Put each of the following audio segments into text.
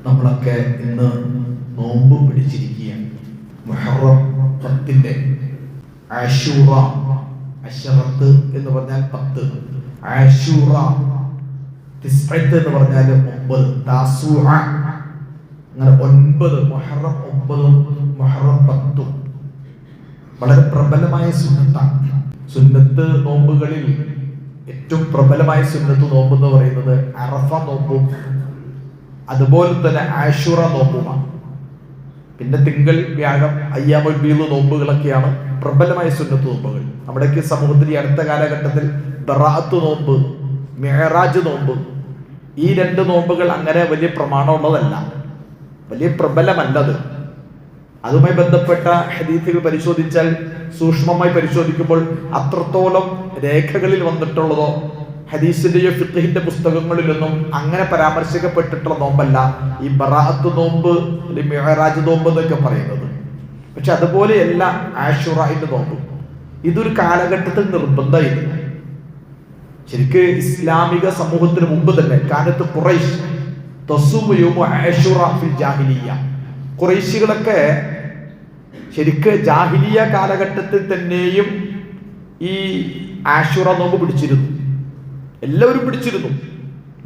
നമ്മളൊക്കെ ഇന്ന് നോമ്പ് പിടിച്ചിരിക്കുകയാണ്. മുഹറം 10 ആശൂറ, അശറത്ത് എന്ന് പറഞ്ഞാൽ 10, ആശൂറ തിസ്അത്ത് എന്ന് പറഞ്ഞാൽ 9, താസൂഅ അങ്ങനെ 9, മുഹറം 9ഉം മുഹറം 10ഉം വളരെ പ്രബലമായ സുന്നത്താണ്. സുന്നത്ത് നോമ്പുകളിൽ ഏറ്റവും പ്രബലമായ സുന്നത്ത് നോമ്പ് എന്ന് പറയുന്നത് അറഫ നോമ്പും അതുപോലെ തന്നെ ആശൂറ നോമ്പുമാണ്. പിന്നെ തിങ്കൾ, വ്യാഴം, അയ്യാമുൽ ബീദ് നോമ്പുകളൊക്കെയാണ് പ്രബലമായ സുന്നത്ത് നോമ്പുകൾ. നമ്മുടെയൊക്കെ സമൂഹത്തിൽ ഈ അടുത്ത കാലഘട്ടത്തിൽ ബറാഅത്ത് നോമ്പ്, മിഅ്റാജ് നോമ്പ്, ഈ 2 നോമ്പുകൾ അങ്ങനെ വലിയ പ്രമാണമുള്ളതല്ല, വലിയ പ്രബലമല്ലത്. അതുമായി ബന്ധപ്പെട്ട ഹദീസുകൾ പരിശോധിച്ചാൽ, സൂക്ഷ്മമായി പരിശോധിക്കുമ്പോൾ അത്രത്തോളം രേഖകളിൽ വന്നിട്ടുള്ളതോ ഹദീസിന്റെയോ ഫിഖ്ഹിന്റെ പുസ്തകങ്ങളിലൊന്നും അങ്ങനെ പരാമർശിക്കപ്പെട്ടിട്ടുള്ള നോമ്പല്ല ഈ ബറാഅത്ത് നോമ്പ്, മിഅ്റാജ് നോമ്പ് എന്നൊക്കെ പറയുന്നത്. പക്ഷെ അതുപോലെയല്ല ആശൂറയുടെ നോമ്പ്. ഇതൊരു കാലഘട്ടത്തിൽ നിർബന്ധമായിരുന്നു. ശരിക്ക് ഇസ്ലാമിക സമൂഹത്തിന് മുമ്പ് തന്നെ കാനത്ത് ഖുറൈശ് തസൂമു യൗമ ആശൂറ ഫിൽ ജാഹിലിയ്യ, ഖുറൈശികളൊക്കെ ശരിക്ക് ജാഹിലിയ കാലഘട്ടത്തിൽ തന്നെയും ഈ ആശൂറ നോമ്പ് പിടിച്ചിരുന്നു. എല്ലാവരും പിടിച്ചിരുന്നു.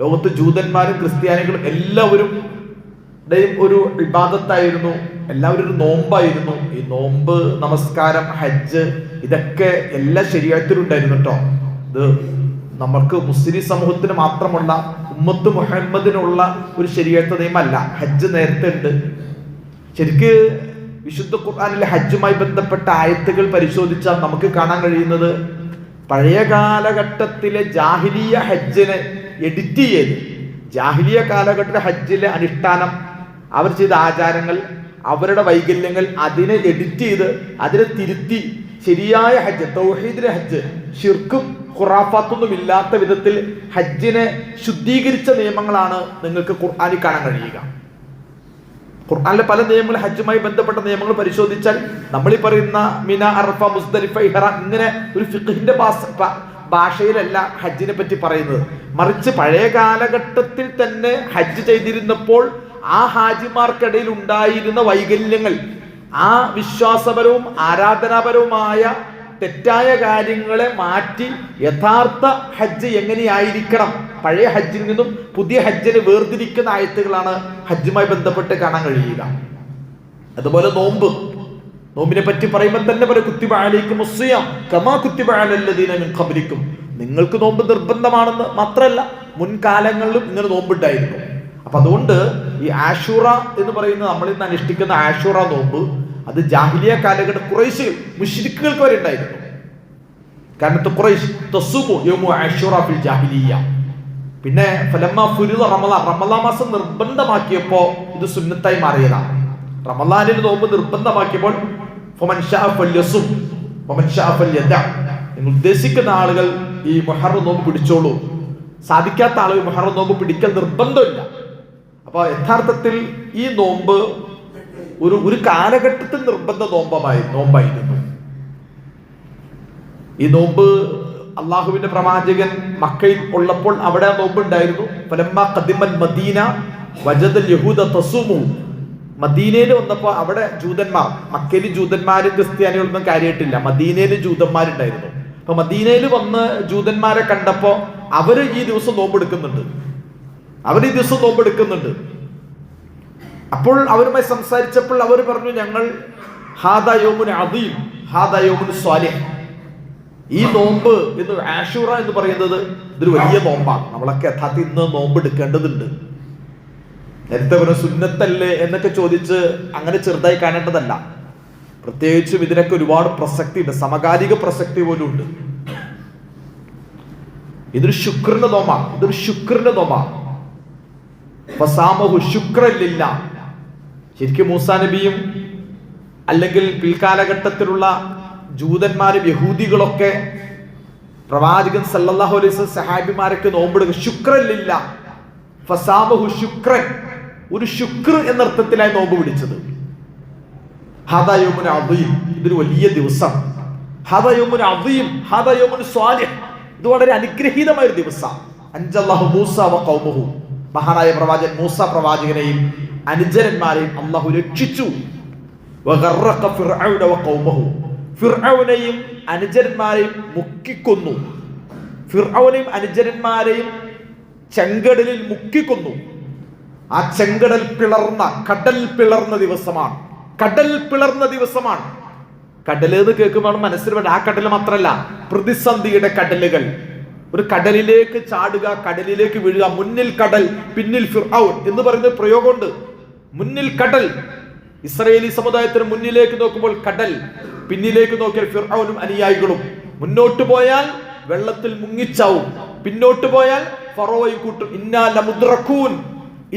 ലോകത്ത് ജൂതന്മാരും ക്രിസ്ത്യാനികളും എല്ലാവരും ഒരു ഇബാദത്തായിരുന്നു, എല്ലാവരും ഒരു നോമ്പായിരുന്നു. ഈ നോമ്പ്, നമസ്കാരം, ഹജ്ജ് ഇതൊക്കെ എല്ലാ ശരീഅത്തിലും ഉണ്ടായിരുന്നു കേട്ടോ. ഇത് നമുക്ക് മുസ്ലിം സമൂഹത്തിന് മാത്രമുള്ള, ഉമ്മത്ത് മുഹമ്മദിനുള്ള ഒരു ശരീഅത്ത് നിയമമല്ല. ഹജ്ജ് നേരത്തെ ഉണ്ട്. ശരിക്ക് വിശുദ്ധ ഖുർആനിലെ ഹജ്ജുമായി ബന്ധപ്പെട്ട ആയത്തുകൾ പരിശോധിച്ചാൽ നമുക്ക് കാണാൻ കഴിയുന്നത് പഴയ കാലഘട്ടത്തിലെ ജാഹിലിയ ഹജ്ജിനെ എഡിറ്റ് ചെയ്ത്, ജാഹിലിയ കാലഘട്ടത്തിലെ ഹജ്ജിലെ അനുഷ്ഠാനം, അവർ ചെയ്ത ആചാരങ്ങൾ, അവരുടെ വൈകല്യങ്ങൾ, അതിനെ എഡിറ്റ് ചെയ്ത് അതിനെ തിരുത്തി ശരിയായ ഹജ്ജ്, തൗഹീദിലെ ഹജ്ജ്, ശിർക്കും ഖുറാഫാത്തൊന്നും ഇല്ലാത്ത വിധത്തിൽ ഹജ്ജിനെ ശുദ്ധീകരിച്ച നിയമങ്ങളാണ് നിങ്ങൾക്ക് ഖുർആനിൽ കാണാൻ കഴിയുക. ഖുർആനിലെ പല നിയമങ്ങൾ, ഹജ്ജുമായി ബന്ധപ്പെട്ട നിയമങ്ങൾ പരിശോധിച്ചാൽ നമ്മൾ ഈ പറയുന്ന മിന, അറഫ, മുസ്ദലിഫ, ഇഹ്റാം ഇങ്ങനെ ഒരു ഫിഖ്ഹിന്റെ ഭാഷയിലല്ല ഹജ്ജിനെ പറ്റി പറയുന്നത്. മറിച്ച് പഴയ കാലഘട്ടത്തിൽ തന്നെ ഹജ്ജ് ചെയ്തിരുന്നപ്പോൾ ആ ഹാജിമാർക്കിടയിൽ ഉണ്ടായിരുന്ന വൈകല്യങ്ങൾ, ആ വിശ്വാസപരവും ആരാധനാപരവുമായ തെറ്റായ കാര്യങ്ങളെ മാറ്റി യഥാർത്ഥ ഹജ്ജ് എങ്ങനെയായിരിക്കണം, പഴയ ഹജ്ജിൽ നിന്നും പുതിയ ഹജ്ജിനെ വേർതിരിക്കുന്ന ആയത്തുകളാണ് ഹജ്ജുമായി ബന്ധപ്പെട്ട് കാണാൻ കഴിയുക. അതുപോലെ നോമ്പിനെ പറ്റി പറയുമ്പോൾ തന്നെ പറയും കുത്തിബ അലൈക്കുമുസ് സിയാം കമാ കുത്തിബ അലല്ലദീന മിൻ ഖബ്ലിക്കും, നിങ്ങൾക്ക് നോമ്പ് നിർബന്ധമാണെന്ന് മാത്രമല്ല മുൻകാലങ്ങളിലും ഇങ്ങനെ നോമ്പുണ്ടായിരുന്നു. അപ്പൊ അതുകൊണ്ട് ഈ ആശൂറ എന്ന് പറയുന്നത് നമ്മൾ ഇന്ന് അനുഷ്ഠിക്കുന്ന ആശൂറ നോമ്പ്, അത് ജാഹിലിയ കാലഘട്ട ഖുറൈശികൾ, മുശ്രിക്കുകൾക്ക് വരെ ഉണ്ടായിരുന്നു. കാരണം ഖുറൈശ് തസൂമു യൗമ ആശൂറ ഫിൽ ജാഹിലിയ്യ. പിന്നെ ഫലമ്മ ഫുരിദ റമളാൻ മാസം നിർബന്ധമാക്കിയപ്പോ ഇത് സുന്നത്തായി മാറിയതാണ്. റമളാനിൽ നോമ്പ് നിർബന്ധമാക്കിയപ്പോൾ ഫമൻ ശാഅ ഫല്യസും വമൻ ശാഅ ഫല്യദഅ, നിങ്ങൾ ഉദ്ദേശിക്കുന്ന ആളുകൾ ഈ മുഹറം നോമ്പ് പിടിച്ചോളൂ, സാധിക്കാത്ത ആളുകൾ മുഹറം നോമ്പ് പിടിക്കൽ നിർബന്ധമില്ല. അപ്പൊ യഥാർത്ഥത്തിൽ ഈ നോമ്പ് ഒരു കാലഘട്ടത്തിൽ നിർബന്ധ നോമ്പായിരുന്നു. ഈ നോമ്പ് അള്ളാഹുവിന്റെ പ്രവാചകൻ മക്കയിൽ ഉള്ളപ്പോൾ അവിടെ നോമ്പുണ്ടായിരുന്നു. ഫലമ്മ ഖദിമൽ മദീന വജദൽ യഹൂദ തസൂമു, മദീനയിൽ വന്നപ്പോൾ അവിടെ ജൂതന്മാർ, മക്കയിൽ ജൂതന്മാരും ക്രിസ്ത്യാനികളൊന്നും കാര്യമായിട്ടില്ല, മദീനയിൽ ജൂതന്മാരുണ്ടായിരുന്നു. അപ്പൊ മദീനയിൽ വന്ന് ജൂതന്മാരെ കണ്ടപ്പോ അവര് ഈ ദിവസം നോമ്പെടുക്കുന്നുണ്ട്. അപ്പോൾ അവരുമായി സംസാരിച്ചപ്പോൾ അവർ പറഞ്ഞു, ഞങ്ങൾ ഹാദാ യൗമുൻ അദീം ഹാദാ യൗമുൻ സ്വാലിഹ്, ഈ നോമ്പ് എന്ന് ആശൂറ എന്ന് പറയുന്നത് ഇതൊരു വലിയ നോമ്പാണ്. നമ്മളൊക്കെ യഥാർത്ഥം ഇന്ന് നോമ്പ് എടുക്കേണ്ടതുണ്ട്. നേരത്തെ പറഞ്ഞ സുന്നത്തല്ലേ എന്നൊക്കെ ചോദിച്ച് അങ്ങനെ ചെറുതായി കാണേണ്ടതല്ല. പ്രത്യേകിച്ചും ഇതിനൊക്കെ ഒരുപാട് പ്രസക്തി ഉണ്ട്, സമകാലിക പ്രസക്തി പോലും ഉണ്ട്. ഇതൊരു ശുക്രിന്റെ നോമ്പാണ്. ഫസാമഹു ശുക്രൻ ലില്ലാ. ശരിക്കും മൂസാ നബിയും അല്ലെങ്കിൽ പിൽക്കാലഘട്ടത്തിലുള്ള ജൂതന്മാരും യഹൂദികളൊക്കെ പ്രവാചകൻ സല്ലല്ലാഹു അലൈഹി വസല്ലം സഹാബിമാരൊക്കെ നോമ്പെടുക്കുക ശുക്രൻ ലില്ലാ, ഫസാമഹു ശുക്രൻ, ഒരു ശുക്ർ എന്നർത്ഥത്തിലായി നോമ്പ് പിടിച്ചത്. ഹാദാ യൗമുൻ അദീം, ഇതൊരു വലിയ ദിവസം. ഹാദാ യൗമുൻ അദീം ഹാദാ യൗമുൻ സ്വാലിഹ്, ഇത് വളരെ അനുഗ്രഹീതമായ ഒരു ദിവസം. അൻജല്ലാഹു മൂസ വ ഖൗമുഹു, മഹാനായ പ്രവാചകൻ മൂസ പ്രവാചകനെയും അനുചരന്മാരെയും അള്ളാഹു രക്ഷിച്ചു. ഫിർഔനെയും അനുചരന്മാരെയും മുക്കിക്കൊന്നു. ഫിർഔനെയും അനുചരന്മാരെയും ചെങ്കടലിൽ മുക്കിക്കൊന്നു. ആ ചെങ്കടൽ പിളർന്ന, കടൽ പിളർന്ന ദിവസമാണ്. കടൽ പിളർന്ന ദിവസമാണ്. കടൽ എന്ന് കേൾക്കുമ്പോൾ മനസ്സിൽ വേണ്ട ആ കടൽ മാത്രമല്ല, പ്രതിസന്ധിയുടെ കടലുകൾ. ഒരു കടലിലേക്ക് ചാടുക, കടലിലേക്ക് വീഴുക. മുന്നിൽ കടൽ, പിന്നിൽ ഫിർഔൻ എന്ന് പറയുന്ന പ്രയോഗമുണ്ട്. മുന്നിൽ കടൽ, ഇസ്രായേലി സമുദായത്തിന് മുന്നിലേക്ക് നോക്കുമ്പോൾ കടൽ, പിന്നിലേക്ക് നോക്കിയാൽ ഫിർഔനും അനുയായികളും. മുന്നോട്ട് പോയാൽ വെള്ളത്തിൽ മുങ്ങിച്ചാവും, പിന്നോട്ട് പോയാൽ ഫറോവയും കൂട്ടും. ഇന്നാ ലമുദ്റകൂൻ,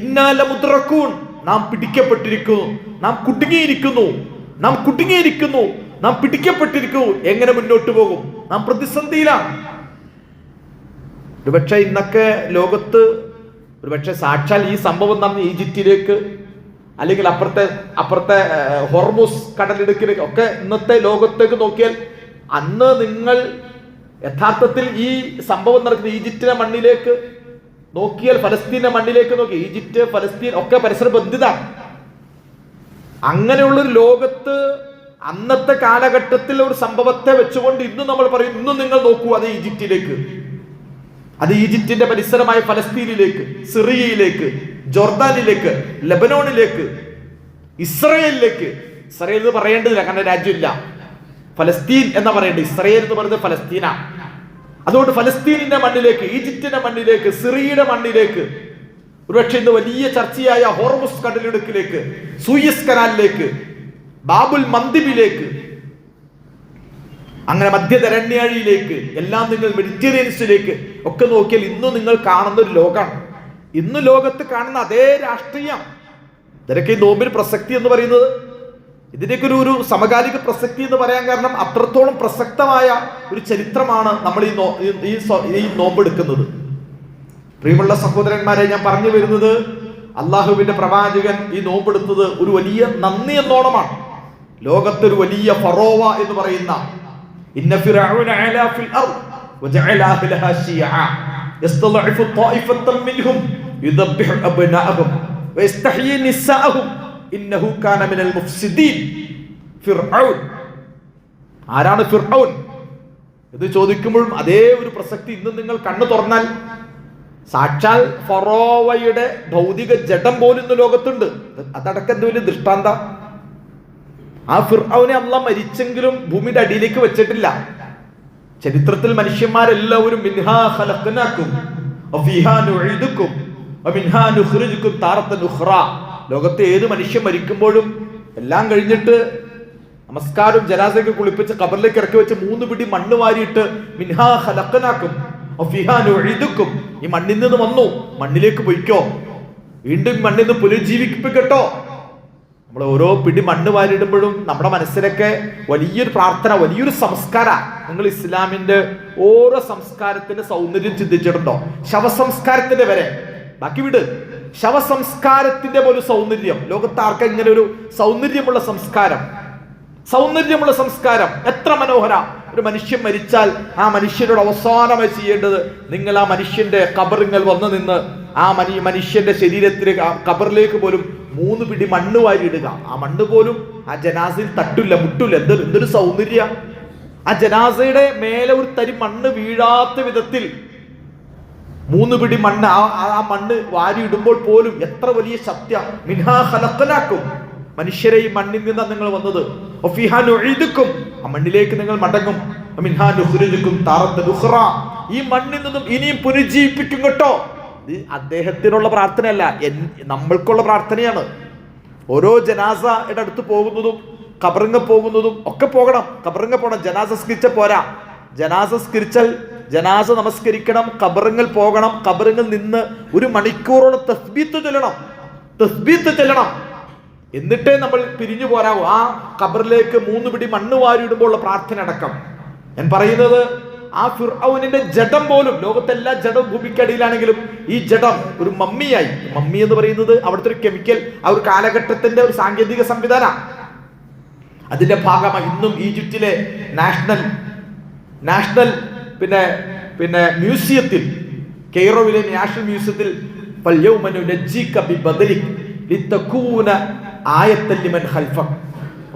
ഇന്നാ ലമുദ്റകൂൻ, നാം പിടിക്കപ്പെട്ടിരിക്കുന്നു, നാം കുടുങ്ങിയിരിക്കുന്നു, നാം കുടുങ്ങിയിരിക്കുന്നു, നാം പിടിക്കപ്പെട്ടിരിക്കുന്നു. എങ്ങനെ മുന്നോട്ട് പോകും? നാം പ്രതിസന്ധിയിലാണ്. ഒരുപക്ഷെ ഇന്നൊക്കെ ലോകത്ത് ഒരുപക്ഷെ സാക്ഷാൽ ഈ സംഭവം നാം ഈജിപ്തിലേക്ക് അല്ലെങ്കിൽ അപ്പുറത്തെ ഹോർമുസ് കടലിടുക്കിലേക്ക് ഒക്കെ ഇന്നത്തെ ലോകത്തേക്ക് നോക്കിയാൽ, അന്ന് നിങ്ങൾ യഥാർത്ഥത്തിൽ ഈ സംഭവം നടക്കുന്ന ഈജിപ്തിന്റെ മണ്ണിലേക്ക് നോക്കിയാൽ, ഫലസ്തീന്റെ മണ്ണിലേക്ക് നോക്കി, ഈജിപ്ത് ഫലസ്തീൻ ഒക്കെ പരസ്പര ബന്ധിതാണ്. അങ്ങനെയുള്ളൊരു ലോകത്ത് അന്നത്തെ കാലഘട്ടത്തിൽ ഒരു സംഭവത്തെ വെച്ചുകൊണ്ട് ഇന്നും നമ്മൾ പറയും, ഇന്നും നിങ്ങൾ നോക്കൂ അത് ഈജിപ്തിലേക്ക്, അത് ഈജിപ്തിന്റെ പരിസരമായ ഫലസ്തീനിലേക്ക്, സിറിയയിലേക്ക്, ജോർദാനിലേക്ക്, ലെബനോണിലേക്ക്, ഇസ്രയേലിലേക്ക്. ഇസ്രയേൽ എന്ന് പറയേണ്ടതില്ല, കാരണം രാജ്യമില്ല. ഫലസ്തീൻ എന്ന് പറയേണ്ടത്, ഇസ്രയേൽ എന്ന് പറയുന്നത് ഫലസ്തീനാണ്. അതുകൊണ്ട് ഫലസ്തീനിന്റെ മണ്ണിലേക്ക്, ഈജിപ്തിന്റെ മണ്ണിലേക്ക്, സിറിയയുടെ മണ്ണിലേക്ക്, ഒരുപക്ഷെ ഇന്ന് വലിയ ചർച്ചയായ ഹോർമുസ് കടലിടുക്കിലേക്ക്, സൂയസ് കനാലിലേക്ക്, ബാബുൽ മന്ദിബിലേക്ക്, അങ്ങനെ മധ്യധരണ്യാഴിയിലേക്ക്, എല്ലാം നിങ്ങൾ മെഡിറ്ററേനിയൻസിലേക്ക് ഒക്കെ നോക്കിയാൽ ഇന്ന് നിങ്ങൾ കാണുന്ന ഒരു ലോകമാണ്. ഇന്ന് ലോകത്ത് കാണുന്ന അതേ രാഷ്ട്രീയം. ഇതൊക്കെ ഈ നോമ്പിന് പ്രസക്തി എന്ന് പറയുന്നത്, ഇതിനൊക്കെ ഒരു സമകാലിക പ്രസക്തി എന്ന് പറയാൻ കാരണം അത്രത്തോളം പ്രസക്തമായ ഒരു ചരിത്രമാണ് നമ്മൾ ഈ നോമ്പെടുക്കുന്നത്. പ്രിയമുള്ള സഹോദരന്മാരെ, ഞാൻ പറഞ്ഞു വരുന്നത്, അള്ളാഹുവിന്റെ പ്രവാചകൻ ഈ നോമ്പെടുത്തത് ഒരു വലിയ നന്ദി എന്നോണമാണ്. ലോകത്തൊരു വലിയ ഫറോവ എന്ന് പറയുന്ന, ഇന്ന ഫിർഔന അലാ ഫിൽ അർദ് വജഅല അഹ്ലഹാ ശിയഅ യസ്തളഇഫു ത്വായിഫത്തൻ മിൻഹും യുദബ്ബിഹു അബ്നാഅഹും വയസ്തഹ്യി നിസാഅഹും ഇന്നഹു കാന മിനൽ മുഫ്സിദീൻ. ഫിർഔൻ ആരാണ്? ഫിർഔൻ ഇത് ചോദിക്കുമ്പോഴും അതേ ഒരു പ്രസക്തി. ഇന്ന് നിങ്ങൾ കണ്ണു തുറന്നാൽ സാക്ഷാൽ ഫറോവയുടെ ഭൗതിക ജഡം പോലും ഇന്ന് ലോകത്തുണ്ട്. അതടക്കം എന്ത് വലിയ ദൃഷ്ടാന്ത. ആ ഫിർഔനെ അല്ലാഹ് മരിച്ചെങ്കിലും ഭൂമിയുടെ അടിയിലേക്ക് വെച്ചിട്ടില്ല. ചരിത്രത്തിൽ മനുഷ്യന്മാരെല്ലാവരും മിൻഹാ ഖലഖനാകും വഫീഹാ നുഈദുകും വമിൻഹാ നുഖ്രിജുകും താറത്തൻ ഉഖ്റാ. ലോകത്തെ ഏത് മനുഷ്യൻ മരിക്കുമ്പോഴും എല്ലാം കഴിഞ്ഞിട്ട് നമസ്കാരം ജനാസയൊക്കെ കുളിപ്പിച്ച് ഖബറിലേക്ക് ഇറക്കി വെച്ച് 3 പിടി മണ്ണ് വാരിയിട്ട് മിൻഹാ ഖലഖനാകും വഫീഹാ നുഈദുകും, ഈ മണ്ണിൽ നിന്ന് വന്നു, മണ്ണിലേക്ക് പോയിക്കോ, വീണ്ടും മണ്ണിൽ നിന്ന് പുനരുജ്ജീവിപ്പിക്കട്ടോ. നമ്മൾ ഓരോ പിടി മണ്ണ് വാരിടുമ്പോഴും നമ്മുടെ മനസ്സിലൊക്കെ വലിയൊരു പ്രാർത്ഥന, വലിയൊരു സംസ്കാര. നിങ്ങൾ ഇസ്ലാമിന്റെ ഓരോ സംസ്കാരത്തിന്റെ സൗന്ദര്യം ചിന്തിച്ചിട്ടുണ്ടോ? ശവസംസ്കാരത്തിന്റെ വരെ ബാക്കി വിട്, ശവസംസ്കാരത്തിന്റെ പോലും സൗന്ദര്യം ലോകത്ത് ആർക്കും ഇങ്ങനെ ഒരു സൗന്ദര്യമുള്ള സംസ്കാരം, സൗന്ദര്യമുള്ള സംസ്കാരം എത്ര മനോഹര. ഒരു മനുഷ്യൻ മരിച്ചാൽ ആ മനുഷ്യനോട് അവസാനമായി ചെയ്യേണ്ടത്, നിങ്ങൾ ആ മനുഷ്യന്റെ ഖബറിങ്ങൾ വന്നു നിന്ന് ആ മനുഷ്യന്റെ ശരീരത്തിലേക്ക്, ആ ഖബറിലേക്ക് പോലും 3 പിടി മണ്ണ് വാരിയിടുക. ആ മണ്ണ് പോലും ആ ജനാസയിൽ തട്ടില്ല, മുട്ടില്ല. എന്തൊരു സൗന്ദര്യ. ആ ജനാസയുടെ മേലെ ഒരു തരി മണ്ണ് വീഴാത്ത വിധത്തിൽ 3 പിടി മണ്ണ്, ആ മണ്ണ് വാരിയിടുമ്പോൾ പോലും എത്ര വലിയ സത്യ. മിൻഹാ ഖലഖനാകും, മനുഷ്യരെ ഈ മണ്ണിൽ നിന്നാണ് നിങ്ങൾ വന്നത്. വഫീഹാ നുഈദുകും, ആ മണ്ണിലേക്ക് നിങ്ങൾ മടങ്ങും. വമിൻഹാ നുഖ്രിജുകും താറത്തൻ ഉഖ്റാ, ഈ മണ്ണിൽ നിന്നും ഇനിയും പുനരുജ്ജീവിപ്പിക്കും കേട്ടോ. ഇത് അദ്ദേഹത്തിനുള്ള പ്രാർത്ഥനയല്ല, നമ്മൾക്കുള്ള പ്രാർത്ഥനയാണ്. ഓരോ ജനാസയുടെ അടുത്ത് പോകുന്നതും ഖബറിങ്ങ പോകുന്നതും ഒക്കെ പോകണം. ഖബറിങ്ങ പോകണം, ജനാസ സ്കരിച്ച പോരാ. ജനാസ സ്കരിച്ചാൽ ജനാസ നമസ്കരിക്കണം, ഖബറിങ്ങൾ പോകണം. ഖബറിങ്ങൾ നിന്ന് 1 മണിക്കൂറോളം തസ്ബീത്ത് ചെല്ലണം. എന്നിട്ടേ നമ്മൾ പിരിഞ്ഞു പോരാവൂ. ആ ഖബറിലേക്ക് 3 പിടി മണ്ണ് വാരിയിടുമ്പോൾ ഉള്ള പ്രാർത്ഥന അടക്കം. ഞാൻ പറയുന്നത്, ആ ഫിർഔനിന്റെ ജഡം പോലും, ലോകത്തെല്ലാ ജഡവും ഭൂമിക്കടിയിലാണെങ്കിലും ഈ ജഡം ഒരു മമ്മിയായി. മമ്മി എന്ന് പറയുന്നത് അവിടുത്തെ ഒരു കെമിക്കൽ, ആ ഒരു കാലഘട്ടത്തിന്റെ ഒരു സാങ്കേതിക സംവിധാനം. അതിന്റെ ഭാഗമായി ഇന്നും ഈജിപ്തിലെ നാഷണൽ പിന്നെ മ്യൂസിയത്തിൽ, കെയ്റോവിലെ നാഷണൽ മ്യൂസിയത്തിൽ ഫൽയൗമ നുനജ്ജിക ബിബദലിക് ലിതകൂന ആയത്തൻ ലിമൻ ഖൽഫക്.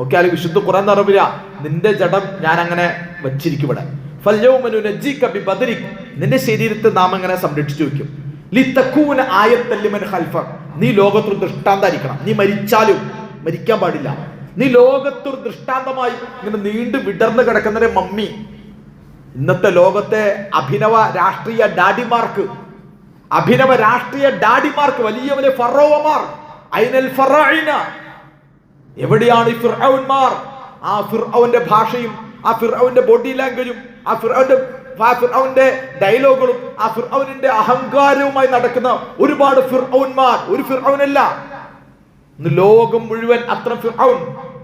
ഓക്കേ, അത് വിശുദ്ധ ഖുർആൻ അറിവില്ല. നിന്റെ ജഡം ഞാൻ അങ്ങനെ വെച്ചിരിക്കും ഇവിടെ. ഫൽയൗമ നുനജ്ജിക ബിബദലിക്, നിന്റെ ശരീരത്തെ നാം അങ്ങനെ സംരക്ഷിച്ചു വെക്കും. ലിതകൂന ആയത്തൻ ലിമൻ ഖൽഫക്, നീ ലോകത്തൊരു ദൃഷ്ടാന്തമായിരിക്കണം. നീ മരിച്ചാലും മരിക്കാൻ പാടില്ല. നീ ലോകത്തൊരു ദൃഷ്ടാന്തമായി ഇങ്ങനെ നീണ്ടു വിടർന്ന് കിടക്കുന്ന മമ്മി. ഇന്നത്തെ ലോകത്തെ അഭിനവ രാഷ്ട്രീയ ഡാഡിമാർക്ക് വലിയ വലിയ ഫറോവമാർ, ഐനൽ ഫറഈന, എവിടെയാണ് ഈ ഫിർഔൻമാർ? ആ ഫിർഔന്റെ ഭാഷയും ആ ഫിർഔന്റെ ബോഡി ലാംഗ്വേജും ആ ഫിർഔന്റെ ഡയലോഗുകളും ആ ഫിർഔനിന്റെ അഹങ്കാരവുമായി നടക്കുന്ന ഒരുപാട് ഫിർഔൻമാർ. ഒരു ഫിർഔനല്ല, ഇന്ന് ലോകം മുഴുവൻ അത്ര ഫിർഔൻ.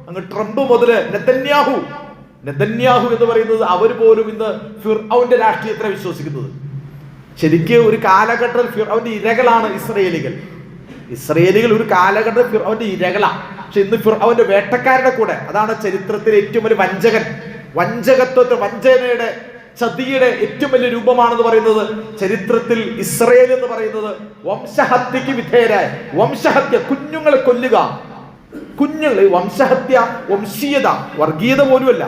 അങ്ങ് ട്രംപ് മുതല് നെതന്യാഹു എന്ന് പറയുന്നത് അവർ പോലും ഇന്ന് ഫിർഔന്റെ രാഷ്ട്രീയത്തിനെ വിശ്വസിക്കുന്നത്. ശരിക്കും ഒരു കാലഘട്ടത്തിൽ ഫിർഔന്റെ ഇരകളാണ് ഇസ്രയേലികൾ ഒരു കാലഘട്ടത്തിൽ ഫിർഔന്റെ ഇരകളാണ്. പക്ഷെ ഇന്ന് ഫിർഔന്റെ വേട്ടക്കാരുടെ കൂടെ. അതാണ് ചരിത്രത്തിലെ ഏറ്റവും വലിയ വഞ്ചനയുടെ ചതിയുടെ ഏറ്റവും വലിയ രൂപമാണെന്ന് പറയുന്നത്. ചരിത്രത്തിൽ ഇസ്രയേൽ എന്ന് പറയുന്നത് വംശഹത്യക്ക് വിധേയരായ, കുഞ്ഞുങ്ങളെ കൊല്ലുക, വംശീയത, വർഗീയത പോലുമല്ല.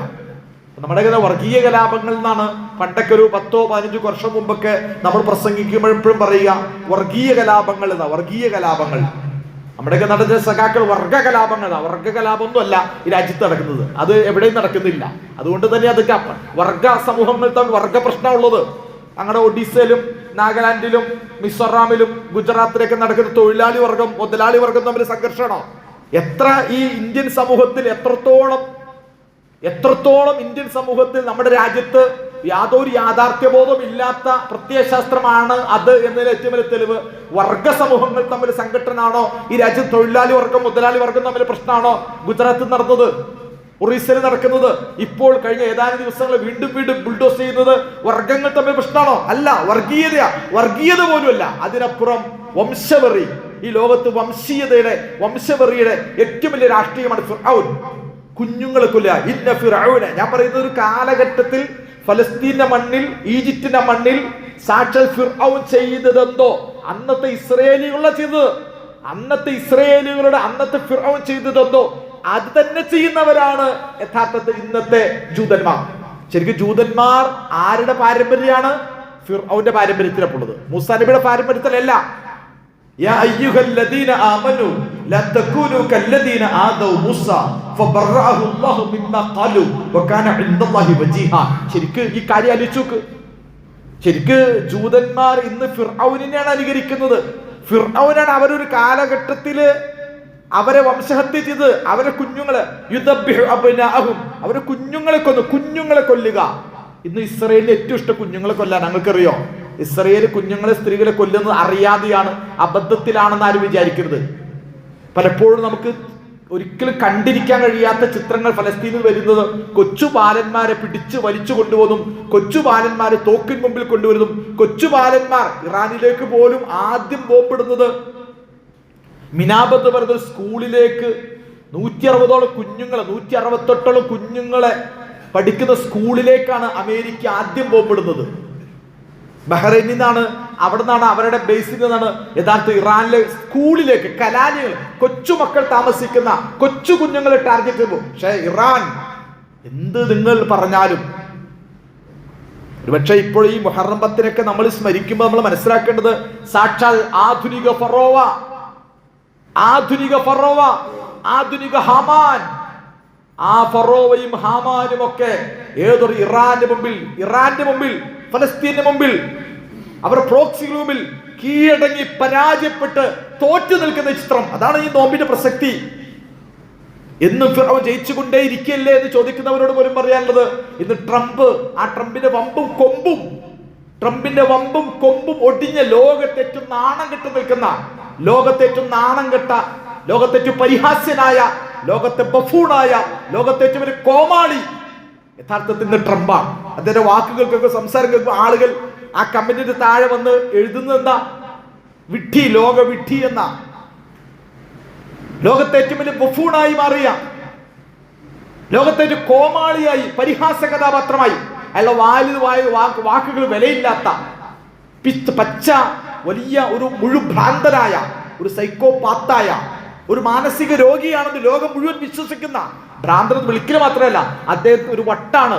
നമ്മുടെ വർഗീയ കലാപങ്ങളിൽ നിന്നാണ് പണ്ടൊക്കെ ഒരു 10-15 വർഷം മുമ്പൊക്കെ നമ്മൾ പ്രസംഗിക്കുമ്പോഴെപ്പോഴും പറയുക വർഗീയ കലാപങ്ങൾ. നമ്മുടെയൊക്കെ നടന്ന സഖാക്കൾ വർഗ കലാപമൊന്നും അല്ല ഈ രാജ്യത്ത് നടക്കുന്നത്. അത് എവിടെയും നടക്കുന്നില്ല. അതുകൊണ്ട് തന്നെ അതൊക്കെ വർഗ സമൂഹങ്ങൾ തമ്മിൽ വർഗ പ്രശ്നമുള്ളത്. അങ്ങനെ ഒഡീസയിലും നാഗാലാൻഡിലും മിസോറാമിലും ഗുജറാത്തിലൊക്കെ നടക്കുന്ന തൊഴിലാളി വർഗം മുതലാളി വർഗം തമ്മിൽ സംഘർഷമാണോ? എത്ര ഈ ഇന്ത്യൻ സമൂഹത്തിൽ എത്രത്തോളം ഇന്ത്യൻ സമൂഹത്തിൽ നമ്മുടെ രാജ്യത്ത് യാതൊരു യാഥാർത്ഥ്യബോധം ഇല്ലാത്ത പ്രത്യയശാസ്ത്രമാണ് അത് എന്നതിന് ഏറ്റവും വലിയ തെളിവ്. വർഗ സമൂഹങ്ങൾ തമ്മിൽ സംഘടനാണോ ഈ രാജ്യത്ത്? തൊഴിലാളി വർഗം മുതലാളി വർഗം തമ്മിൽ പ്രശ്നമാണോ ഗുജറാത്തിൽ നടന്നത്, ഒറീസയിൽ നടക്കുന്നത്? ഇപ്പോൾ കഴിഞ്ഞ ഏതാനും ദിവസങ്ങൾ വീണ്ടും ബുൾഡോസ് ചെയ്യുന്നത് വർഗങ്ങൾ തമ്മിൽ പ്രശ്നമാണോ? അല്ല, വർഗീയത പോലുമല്ല. അതിനപ്പുറം വംശവെറി. ഈ ലോകത്ത് വംശവെറിയുടെ ഏറ്റവും വലിയ രാഷ്ട്രീയമാണ് ഫിർഔൻ. കുഞ്ഞുങ്ങളെ കൊല്ലുക. ഇന്ന ഫിർഔന, ഞാൻ പറയുന്ന ഒരു കാലഘട്ടത്തിൽ ഫലസ്തീന്റെ മണ്ണിൽ, ഈജിപ്തിന്റെ മണ്ണിൽ സാക്ഷാൽ ഫിർഔൻ ചെയ്തതെന്തോ അന്നത്തെ ഫിർഔൻ ചെയ്തതെന്തോ അത് തന്നെ ചെയ്യുന്നവരാണ് യഥാർത്ഥത്തിൽ ഇന്നത്തെ ജൂതന്മാർ. ശരിക്കും ജൂതന്മാർ ആരുടെ പാരമ്പര്യമാണ്? ഫിർഔന്റെ പാരമ്പര്യത്തിലുള്ളത്, മൂസാ നബിയുടെ പാരമ്പര്യത്തിലല്ല. യാ അയ്യുഹല്ലദീന ആമനു ലാ തകൂനു കല്ലദീന ആദൗ മൂസ ഫബറഅഹു അല്ലാഹു മിമ്മാ ഖാലു വകാന ഇൻദല്ലാഹി വജീഹ. ശരിക്ക് ഈ കാര്യം ആലോചിച്ചു. ശരിക്ക് ജൂതന്മാർ ഇന്ന് ഫിർഔനിനെയാണ് അനുകരിക്കുന്നത്. ഫിർഔനാണ് അവരൊരു കാലഘട്ടത്തില് അവരെ വംശഹത്യ ചെയ്ത് അവരെ കുഞ്ഞുങ്ങളെ യുദബ്ബിഹു അബ്നാഅഹും, അവരെ കുഞ്ഞുങ്ങളെ കൊല്ലുക. ഇന്ന് ഇസ്രായേലിന് ഏറ്റവും ഇഷ്ടം കുഞ്ഞുങ്ങളെ കൊല്ലാൻ. ഞങ്ങൾക്കറിയോ, ഇസ്രായേൽ കുഞ്ഞുങ്ങളെ സ്ത്രീകളെ കൊല്ലുന്നത് അറിയാതെയാണ്, അബദ്ധത്തിലാണെന്ന് ആരും വിചാരിക്കരുത്. പലപ്പോഴും നമുക്ക് ഒരിക്കലും കണ്ടിരിക്കാൻ കഴിയാത്ത ചിത്രങ്ങൾ ഫലസ്തീനിൽ വരുന്നത്. കൊച്ചു ബാലന്മാരെ പിടിച്ച് വലിച്ചു കൊണ്ടുപോകുന്നതും, കൊച്ചു ബാലന്മാരെ തോക്കിൻ മുമ്പിൽ കൊണ്ടുവരുന്നതും, കൊച്ചു ബാലന്മാർ ഇറാനിലേക്ക് പോലും ആദ്യം ബോംബിടുന്നത് മിനാബത്ത് പറഞ്ഞ സ്കൂളിലേക്ക് 168 കുഞ്ഞുങ്ങളെ പഠിക്കുന്ന സ്കൂളിലേക്കാണ് അമേരിക്ക ആദ്യം ബോംബിടുന്നത്. ബഹ്റൈനിൽ നിന്നാണ്, അവിടെ നിന്നാണ്, അവരുടെ ബേസിൽ നിന്നാണ് യഥാർത്ഥ ഇറാനിലെ സ്കൂളിലേക്ക് കലാലികൾ, കൊച്ചുമക്കൾ താമസിക്കുന്ന കൊച്ചു കുഞ്ഞുങ്ങളെ ടാർഗറ്റ് ചെയ്യുമ്പോൾ. പക്ഷേ ഇറാൻ എന്ത് നിങ്ങൾ പറഞ്ഞാലും, ഒരുപക്ഷെ ഇപ്പോൾ ഈ മുഹറം 10 നമ്മൾ സ്മരിക്കുമ്പോൾ നമ്മൾ മനസ്സിലാക്കേണ്ടത് സാക്ഷാൽ ആധുനിക ഫറോവ, ആധുനിക ഹാമാൻ, ആ ഫറോവയും ഹാമാനും ഒക്കെ ഏതൊരു ഇറാന്റെ മുമ്പിൽ ഫലസ്തീന്റെ മുമ്പിൽ, അവരുടെ പ്രോക്സിക്ക് മുമ്പിൽ കീഴടങ്ങി പരാജയപ്പെട്ട് തോറ്റു നിൽക്കുന്ന ചിത്രം. അതാണ് ഈ നോമ്പിന്റെ പ്രസക്തി. എന്നും ഫിർഔൻ ജയിച്ചുകൊണ്ടേ ഇരിക്കല്ലേ എന്ന് ചോദിക്കുന്നവരോട് പോലും പറയാനുള്ളത്, ഇന്ന് ട്രംപിന്റെ വമ്പും കൊമ്പും ഒടിഞ്ഞ ലോകത്തേറ്റവും നാണം കെട്ട് നിൽക്കുന്ന, ലോകത്തേറ്റവും പരിഹാസ്യനായ, ലോകത്തെ ബഫൂണായ, ലോകത്തേറ്റവും ഒരു കോമാളി യഥാർത്ഥത്തിൽ ഇന്ന് ട്രംപാണ്. അതിന്റെ വാക്കുകൾക്കൊക്കെ സംസാരം കേൾക്കുമ്പോൾ ആളുകൾ ആ കമന്റിന്റെ താഴെ വന്ന് എഴുതുന്നത് എന്താ? ലോക വിഡ്ഢി എന്ന, ലോകത്തെ ഏറ്റവും വലിയ ബഫൂണായി മാറിയ, ലോകത്തെ ഒരു കോമാളിയായി, പരിഹാസ കഥാപാത്രമായി, അയാളുടെ വാക്കുകൾ വിലയില്ലാത്ത, പച്ച വലിയ ഒരു മുഴുഭ്രാന്തനായ, ഒരു സൈക്കോപാത്തായ, ഒരു മാനസിക രോഗിയാണെന്ന് ലോകം മുഴുവൻ വിശ്വസിക്കുന്ന ഭ്രാന്തൻ വിളിക്കൽ മാത്രമല്ല, അദ്ദേഹം ഒരു വട്ടാണ്,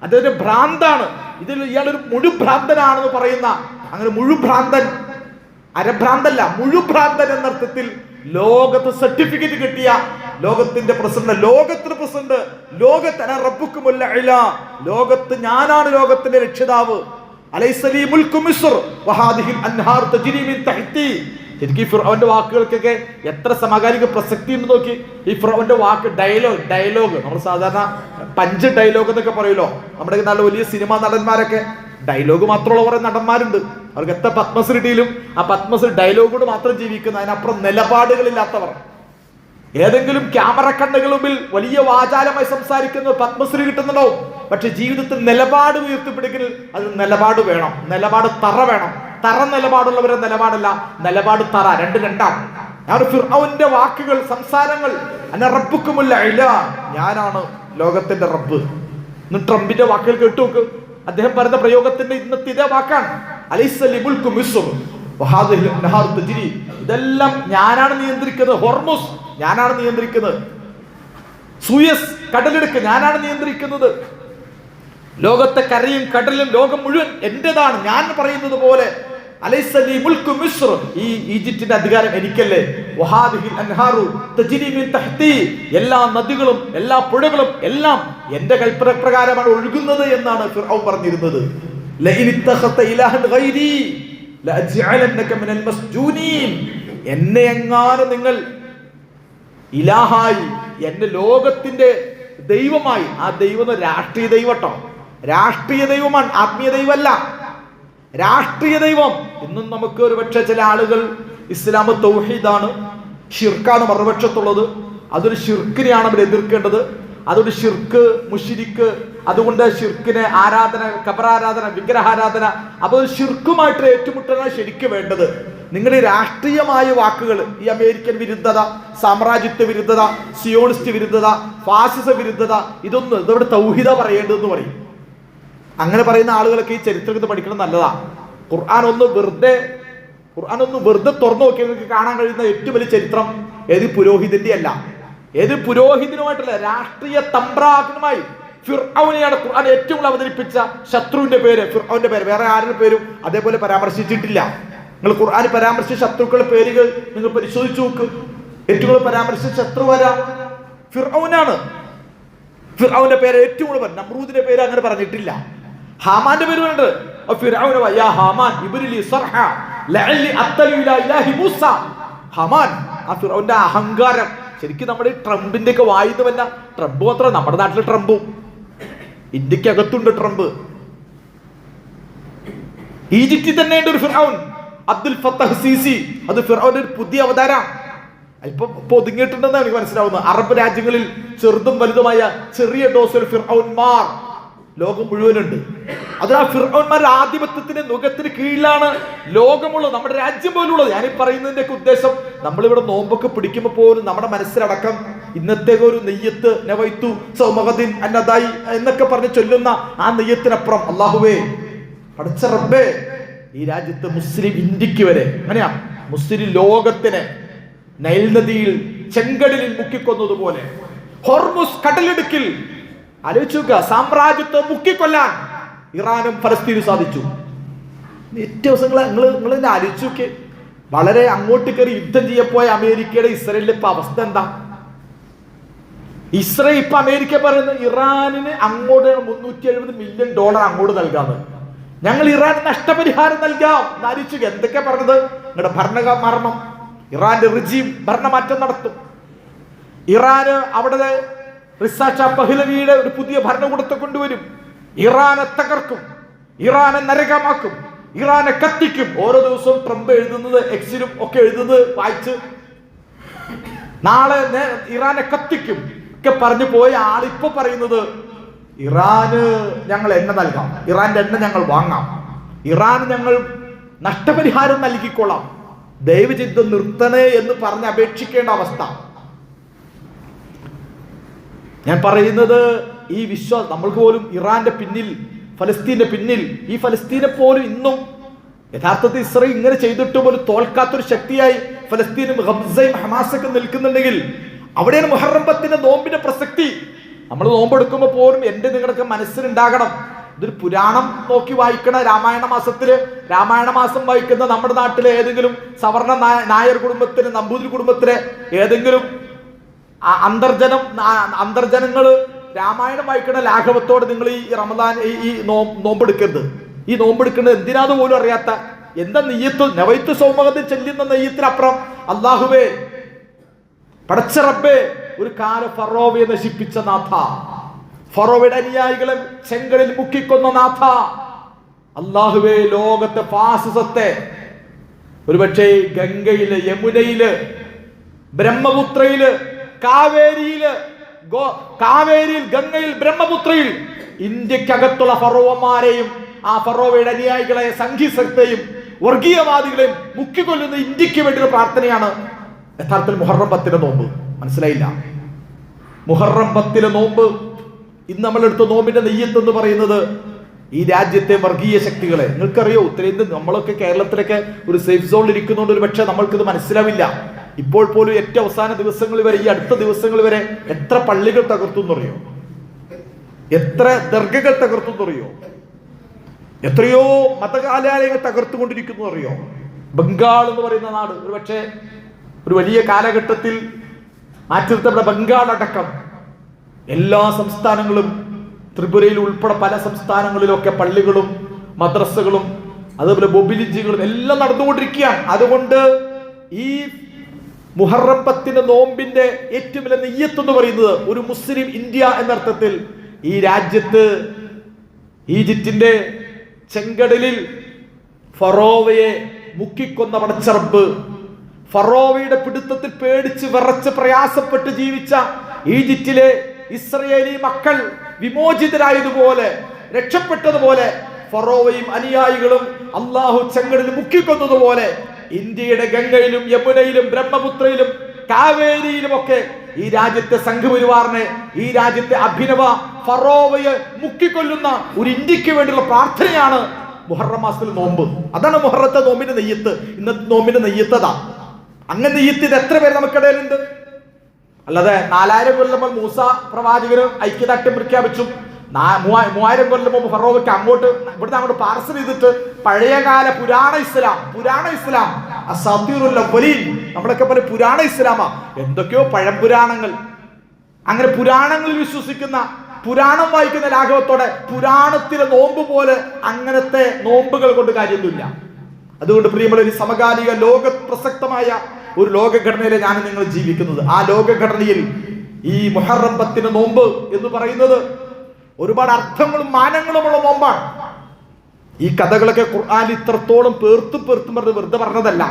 അദ്ദേഹത്തിന് ഭ്രാന്താണ്, ഇതിൽ ഇയാളൊരു മുഴുഭ്രാന്തനാണെന്ന് പറയുന്ന, അങ്ങനെ മുഴുഭ്രാന്തൻ, അരഭ്രാന്തല്ല മുഴുഭ്രാന്തൻ എന്നർത്ഥത്തിൽ ലോകത്ത് സർട്ടിഫിക്കറ്റ് കിട്ടിയ ലോകത്തിന്റെ പ്രസിഡന്റ്, ലോകത്തിന്റെ പ്രസിഡന്റ്, ലോകത്തിന് റബ്ബുക്കുമുൽ അഅ്ലാ, ലോകത്ത് ഞാനാണ് ലോകത്തിന്റെ രക്ഷിതാവ്, അലൈസലി മുൽക്കു മിസ്ർ വഹാദിഹിൽ അൻഹാർ തജ്രി മിൻ തഹ്തി. ശരിക്കും ഫിർഔന്റെ വാക്കുകൾക്കൊക്കെ എത്ര സമകാലിക പ്രസക്തി എന്ന് നോക്കി. ഈ ഫിർഔന്റെ വാക്ക് ഡയലോഗ് നമ്മൾ സാധാരണ പഞ്ച് ഡയലോഗ് എന്നൊക്കെ പറയുമല്ലോ, നമ്മുടെ നല്ല വലിയ സിനിമാ നടന്മാരൊക്കെ ഡയലോഗ് മാത്രമുള്ള കുറെ നടന്മാരുണ്ട്, അവർക്ക് എത്ര പത്മശ്രീ കിട്ടിയാലും ആ പത്മശ്രീ ഡയലോഗോട് മാത്രം ജീവിക്കുന്ന, അതിനപ്പുറം നിലപാടുകളില്ലാത്തവർ. ഏതെങ്കിലും ക്യാമറ കണ്ണുകൾ മുമ്പിൽ വലിയ വാചാലമായി സംസാരിക്കുന്ന പത്മശ്രീ കിട്ടുന്നുണ്ടാവും, പക്ഷെ ജീവിതത്തിൽ നിലപാട് ഉയർത്തിപ്പിടിക്കൽ അത് നിലപാട് വേണം, നിലപാട് തറ വേണം. തറ നിലപാടുള്ളവരെ നിലപാടല്ല, നിലപാട് തറ, രണ്ടാണ്. ഞാൻ ഫിർഔന്റെ വാക്കുകൾ, സംസാരങ്ങൾ, അന്ന റബ്ബുക്കുമുൽ അഅ്ലാ, ഞാനാണ് ലോകത്തിന്റെ റബ്ബ്. ട്രംപിന്റെ വാക്കുകൾ കേട്ടു നോക്ക്, അദ്ദേഹം പറഞ്ഞ പ്രയോഗത്തിന്റെ ഇന്നത്തെ ഇതേ വാക്കാണ്, അലൈസലി മുൽക്കു മിസ്ർ വഹാദിഹിൽ അൻഹാർ തജ്രി. ഇതെല്ലാം ഞാനാണ് നിയന്ത്രിക്കുന്നത്. ഹോർമുസ് ഞാനാണ് നിയന്ത്രിക്കുന്നത്. സൂയസ് കടലിടുക്ക് ഞാനാണ് നിയന്ത്രിക്കുന്നത്. ലോകത്തെ കരയും കടലും ലോകം മുഴുവൻ എന്റേതാണ്. ഞാൻ പറയുന്നത് പോലെ അലൈസലി മുൽക്കു മിസ്ർ, ഈ ഈജിപ്തിന്റെ അധികാരം എനിക്കല്ലേ. വഹാദിഹിൽ അൻഹാറു തജ്രി മിൻ തഹ്തി, എല്ലാ നദികളും എല്ലാ പുഴകളും എല്ലാം എന്റെ കൽപ്പന പ്രകാരമാണ് ഒഴുകുന്നത് എന്നാണ് ഫിർഔൻ പറഞ്ഞിരുന്നത്. ലഇൻ ഇത്തഖത ഇലാഹൻ ഗൈരി ലഅജ്അലന്നക മിനൽ മസ്ജൂനീൻ, എന്നെ എങ്ങാനും നിങ്ങൾ ഇലാഹായി, എന്റെ ലോകത്തിന്റെ ദൈവമായി, ആ ദൈവം രാഷ്ട്രീയ ദൈവട്ടോ, രാഷ്ട്രീയ ദൈവമാണ്, ആത്മീയ ദൈവമല്ല, രാഷ്ട്രീയ ദൈവം. ഇന്നും നമുക്ക് ഒരു പക്ഷേ ചില ആളുകൾ ഇസ്ലാം തൗഹീദാണ്, ഷിർക്കാണ് മറുപക്ഷത്തുള്ളത്, അതൊരു ഷിർക്കിനെയാണ് അവർ എതിർക്കേണ്ടത്, അതൊരു ഷിർക്ക് മുശ്രിക്ക്, അതുകൊണ്ട് ഷിർക്കിനെ ആരാധന, ഖബറാരാധന, വിഗ്രഹാരാധന, അപ്പോൾ ഷിർക്കുമായിട്ട് ഏറ്റുമുട്ടലാണ് ശരിക്കും വേണ്ടത്. നിങ്ങൾ രാഷ്ട്രീയമായ വാക്കുകൾ, ഈ അമേരിക്കൻ വിരുദ്ധത, സാമ്രാജ്യത്വ വിരുദ്ധത, സിയോണിസ്റ്റ് വിരുദ്ധത, ഫാസിസ വിരുദ്ധത, ഇതവിടെ തൗഹീദ പറയേണ്ടതെന്ന് പറയും. അങ്ങനെ പറയുന്ന ആളുകളൊക്കെ ഈ ചരിത്രത്തിൽ പഠിക്കണം നല്ലതാ. ഖുർആൻ ഒന്ന് വെറുതെ തുറന്നു നോക്കി നിങ്ങൾക്ക് കാണാൻ കഴിയുന്ന ഏറ്റവും വലിയ ചരിത്രം ഏത് പുരോഹിതന്റെ അല്ല, ഏത് പുരോഹിതനുമായിട്ടല്ല, രാഷ്ട്രീയ തമ്പ്രാജ്ഞമായി ഫിർഔനെയാണ് ഖുർആൻ ഏറ്റവും കൂടുതൽ അവതരിപ്പിച്ച ശത്രുവിന്റെ പേര്, ഫിർഔന്റെ പേര്. വേറെ ആരുടെ പേരും അതേപോലെ പരാമർശിച്ചിട്ടില്ല. നിങ്ങൾ ഖുർആൻ പരാമർശിച്ച ശത്രുക്കളുടെ പേരുകൾ നിങ്ങൾ പരിശോധിച്ചു നോക്ക്. ഏറ്റവും കൂടുതൽ പരാമർശിച്ച ശത്രു വരാ ഫിർഔനാണ്. ഫിർഔന്റെ പേര് ഏറ്റവും കൂടുതൽ, നമ്രൂദിന്റെ പേര് അങ്ങനെ പറഞ്ഞിട്ടില്ല. ഹാമാന്റെ പേര് ഉണ്ട്. ഹമാൻ, ആ ഫിർഔന്റെ അഹങ്കാരം ശരിക്കും നമ്മുടെ ട്രംപിന്റെ ഒക്കെ വായുന്ന വല്ല. ട്രംപ് മാത്രം, നമ്മുടെ നാട്ടിലെ ട്രംപും ഇന്ത്യക്ക് അകത്തുണ്ട് ട്രംപ്. ഈജിപ്തിൽ തന്നെ ഉണ്ട് ഒരു ഫിർഔൻ, അബ്ദുൽ ഫത്തഹ് സീസി. അത് ഫിർഔന്റെ ഒരു പുതിയ അവതാരം, അല്പം ഒതുങ്ങിയിട്ടുണ്ടെന്നാണ് എനിക്ക് മനസ്സിലാവുന്നത്. അറബ് രാജ്യങ്ങളിൽ ചെറുതും വലുതുമായ ചെറിയ ഡോസിൽ ഫിർഔന്മാർ ലോകം മുഴുവനുണ്ട്. അത് ആ ഫിർഔന്മാരുടെ ആധിപത്യത്തിന് നുഖത്തിന് കീഴിലാണ് ലോകമുള്ളത്, നമ്മുടെ രാജ്യം പോലുള്ളത്. ഞാനീ പറയുന്നതിന്റെ ഉദ്ദേശം, നമ്മളിവിടെ നോമ്പൊക്കെ പിടിക്കുമ്പോൾ പോലും നമ്മുടെ മനസ്സിലടക്കം ഇന്നത്തെ ഒരു നെയ്യത്ത് നവൈത്തു സൗമഹദിൻ അന്നദായി എന്നൊക്കെ പറഞ്ഞ് ചൊല്ലുന്ന ആ നെയ്യത്തിനപ്പുറം അല്ലാഹുവേ, പടച്ച റബ്ബേ, ഈ രാജ്യത്ത് മുസ്ലിം ഇന്ത്യക്ക് വരെ അങ്ങനെയാ, മുസ്ലിം ലോകത്തിനെ നൈൽ നദിയിൽ ചെങ്കടലിൽ മുക്കിക്കൊന്നതുപോലെ ഹോർമുസ് കടലിടുക്കിൽ ആലോചിക്കുക, സാമ്രാജ്യത്തെ മുക്കിക്കൊല്ലാൻ ഇറാനും ഫലസ്തീനും സാധിച്ചു. നിങ്ങൾ ആലോചിച്ച് നോക്കിയേ, വളരെ അങ്ങോട്ട് കയറി യുദ്ധം ചെയ്യപ്പോയ അമേരിക്കയുടെ ഇസ്രയേലിന്റെ ഇപ്പൊ അവസ്ഥ എന്താ? ഇസ്രയേൽ ഇപ്പൊ അമേരിക്ക പറയുന്നത് ഇറാനിന് അങ്ങോട്ട് $370 മില്യൺ അങ്ങോട്ട് നൽകാന്ന്. ഞങ്ങൾ ഇറാൻ നഷ്ടപരിഹാരം നൽകാം. ആലോചിക്കുക എന്തൊക്കെ പറഞ്ഞത്. നിങ്ങളുടെ ഭരണമർമ്മം, ഇറാന്റെ റിജീം ഭരണമാറ്റം നടത്തും. ഇറാന് അവിടെ റിസാ പഹ്ലവിയുടെ ഒരു പുതിയ ഭരണകൂടത്തെ കൊണ്ടുവരും. ഇറാനെ തകർക്കും, ഇറാനെ നരകമാക്കും, ഇറാനെ കത്തിക്കും. ഓരോ ദിവസവും ട്രംപ് എഴുതുന്നത്, എക്സിലും ഒക്കെ എഴുതുന്നത് വായിച്ച്, നാളെ ഇറാനെ കത്തിക്കും ഒക്കെ പറഞ്ഞു പോയ ആളിപ്പോ പറയുന്നത് ഇറാന് ഞങ്ങൾ എണ്ണ നൽകാം, ഇറാന്റെ എണ്ണ ഞങ്ങൾ വാങ്ങാം, ഇറാന് ഞങ്ങൾ നഷ്ടപരിഹാരം നൽകിക്കൊള്ളാം, ദയവ് ചെയ്ത് നിർത്തണേ എന്ന് പറഞ്ഞ് അപേക്ഷിക്കേണ്ട അവസ്ഥ. ഞാൻ പറയുന്നത് ഈ വിശ്വാസം, നമ്മൾക്ക് പോലും ഇറാന്റെ പിന്നിൽ, ഫലസ്തീന്റെ പിന്നിൽ, ഈ ഫലസ്തീനെ പോലും ഇന്നും യഥാർത്ഥത്തിൽ ഇസ്രായേൽ ഇങ്ങനെ ചെയ്തിട്ട് പോലും തോൽക്കാത്തൊരു ശക്തിയായി ഫലസ്തീനും ഗസയും ഹമാസൊക്കെ നിൽക്കുന്നുണ്ടെങ്കിൽ അവിടെയാണ് മുഹറം 10 നോമ്പിന്റെ പ്രസക്തി. നമ്മൾ നോമ്പെടുക്കുമ്പോൾ പോലും എന്റെ നിങ്ങളൊക്കെ മനസ്സിലുണ്ടാകണം, ഇതൊരു പുരാണം നോക്കി വായിക്കണ രാമായണ മാസം വായിക്കുന്ന നമ്മുടെ നാട്ടിലെ ഏതെങ്കിലും സവർണ നായർ കുടുംബത്തിന്, നമ്പൂതിരി കുടുംബത്തിലെ ഏതെങ്കിലും അന്തർജനങ്ങൾ രാമായണം വായിക്കണ ലാഘവത്തോടെ നിങ്ങൾ ഈ റമദാൻ ഈ നോമ്പെടുക്കരുത്. ഈ നോമ്പെടുക്കുന്നത് എന്തിനാന്ന് പോലും അറിയാത്ത, എന്താ നെയ്യത്ത്, നവൈത്ത് സൗമഹത്തിൽ ചെല്ലുന്ന നെയ്യത്തിനപ്പുറം അല്ലാഹുവേ പടച്ച റബ്ബേ, ഒരു കാല ഫറോവയെ നശിപ്പിച്ച നാഥ, ഫറോവയുടെ അനുയായികളെ ചെങ്കടലിൽ മുക്കിക്കൊന്ന നാഥ, അല്ലാഹുവേ ലോകത്തെ ഫാസിസത്തെ ഒരുപക്ഷെ ഗംഗയില്, യമുനയില്, ബ്രഹ്മപുത്രയില്, കാവേരിയിൽ, ഗംഗയിൽ, ബ്രഹ്മപുത്രയിൽ ഇന്ത്യക്കകത്തുള്ള ഫറോവന്മാരെയും ആ ഫറോവയുടെ അനുയായികളെ, സംഘീസത്തെയും വർഗീയവാദികളെയും മുക്കിക്കൊല്ലുന്ന ഇന്ത്യക്ക് വേണ്ടിയുള്ള പ്രാർത്ഥനയാണ് യഥാർത്ഥത്തിൽ മുഹറം 10 നോമ്പ്. മനസ്സിലായില്ല? മുഹറം 10 നോമ്പ്, ഇന്ന് നമ്മളെടുത്ത നോമ്പിന്റെ നെയ്യത്ത് എന്ന് പറയുന്നത് ഈ രാജ്യത്തെ വർഗീയ ശക്തികളെ, നിങ്ങൾക്കറിയോ ഉത്തരേന്ത്യ, നമ്മളൊക്കെ കേരളത്തിലൊക്കെ ഒരു സേഫ് സോണിൽ ഇരിക്കുന്നതുകൊണ്ട് ഒരു പക്ഷേ നമ്മൾക്കിത് മനസ്സിലാവില്ല. ഇപ്പോൾ പോലും ഏറ്റവും അവസാന ദിവസങ്ങളിൽ വരെ, ഈ അടുത്ത ദിവസങ്ങളിൽ വരെ എത്ര പള്ളികൾ തകർത്തു എന്നറിയോ, എത്ര ദർഗകൾ തകർത്തു എന്നറിയോ, എത്രയോ മതകാലയങ്ങൾ തകർത്തുകൊണ്ടിരിക്കുന്നു അറിയോ. ബംഗാൾ എന്ന് പറയുന്ന നാട് ഒരുപക്ഷെ ഒരു വലിയ കാലഘട്ടത്തിൽ മാറ്റിനിർത്തപ്പെട്ട ബംഗാൾ അടക്കം എല്ലാ സംസ്ഥാനങ്ങളും, ത്രിപുരയിൽ ഉൾപ്പെടെ പല സംസ്ഥാനങ്ങളിലൊക്കെ പള്ളികളും മദ്രസകളും അതുപോലെ ബൊബിലിജികളും എല്ലാം നടന്നുകൊണ്ടിരിക്കുകയാണ്. അതുകൊണ്ട് ഈ മുഹറം 10 നോമ്പിന്റെ ഏറ്റവും വലിയ നെയ്യത്ത് എന്ന് പറയുന്നത് ഒരു മുസ്ലിം ഇന്ത്യ എന്നർത്ഥത്തിൽ ഈ രാജ്യത്ത് ഈജിപ്തിന്റെ ചെങ്കടലിൽ ഫറോവയെ മുക്കിക്കൊന്ന പടച്ച റബ്ബ്, ഫറോവയുടെ പിടുത്തത്തിൽ പേടിച്ച് വിറച്ച് പ്രയാസപ്പെട്ട് ജീവിച്ച ഈജിപ്തിലെ ഇസ്രയേലി മക്കൾ വിമോചിതരായതുപോലെ, രക്ഷപ്പെട്ടതുപോലെ ഫറോവയും അനുയായികളും അള്ളാഹു ചെങ്കടലിൽ മുക്കിക്കൊന്നതുപോലെ ഇന്ത്യയുടെ ഗംഗയിലും യമുനയിലും ബ്രഹ്മപുത്രയിലും കാവേരിയിലുമൊക്കെ ഈ രാജ്യത്തെ സംഘപരിവാറിനെ, ഈ രാജ്യത്തെ അഭിനവ ഫറോവയെ മുക്കിക്കൊല്ലുന്ന ഒരു ഇന്ത്യക്ക് വേണ്ടിയുള്ള പ്രാർത്ഥനയാണ് മുഹറം മാസത്തിൽ നോമ്പ്. അതാണ് മുഹറത്തെ നോമ്പിന്റെ നെയ്യത്ത്. ഇന്നത്തെ നോമ്പിന്റെ നെയ്യത്തതാ. അങ്ങനെ നെയ്യത്തിന് എത്ര പേര് നമുക്കിടയിലുണ്ട്? അല്ലാതെ 4000 കൊല്ലം മുമ്പ് മൂസ പ്രവാചകന് ഐക്യദാർഢ്യം പ്രഖ്യാപിച്ചു, 3000 കൊല്ലം മുമ്പ് ഫറോവയ്ക്ക് ഇവിടുന്ന് അങ്ങോട്ട് പാർസൽ ചെയ്തിട്ട് പഴയകാല പുരാണ ഇസ്ലാം അസാത്തീറുൽ അവ്വലീൻ, നമ്മളൊക്കെ പോലെ പുരാണ ഇസ്ലാമാ, എന്തൊക്കെയോ പഴംപുരാണങ്ങൾ. അങ്ങനെ പുരാണങ്ങളിൽ വിശ്വസിക്കുന്ന, പുരാണം വായിക്കുന്ന ലാഘവത്തോടെ പുരാണത്തിലെ നോമ്പ് പോലെ അങ്ങനത്തെ നോമ്പുകൾ കൊണ്ട് കാര്യമൊന്നുമില്ല. അതുകൊണ്ട് പ്രിയമുള്ള ഒരു സമകാലിക ലോക പ്രസക്തമായ ഒരു ലോകഘടനയിലെ ഞാൻ നിങ്ങൾ ജീവിക്കുന്നത്. ആ ലോകഘടനയിൽ ഈ മുഹറം 10 നോമ്പ് എന്ന് പറയുന്നത് ഒരുപാട് അർത്ഥങ്ങളും മാനങ്ങളുമുള്ള നോമ്പാണ്. ഈ കഥകളൊക്കെ ഖുർആൻ ഇത്രത്തോളം പേർത്തും പറഞ്ഞ് വെറുതെ പറഞ്ഞതല്ല.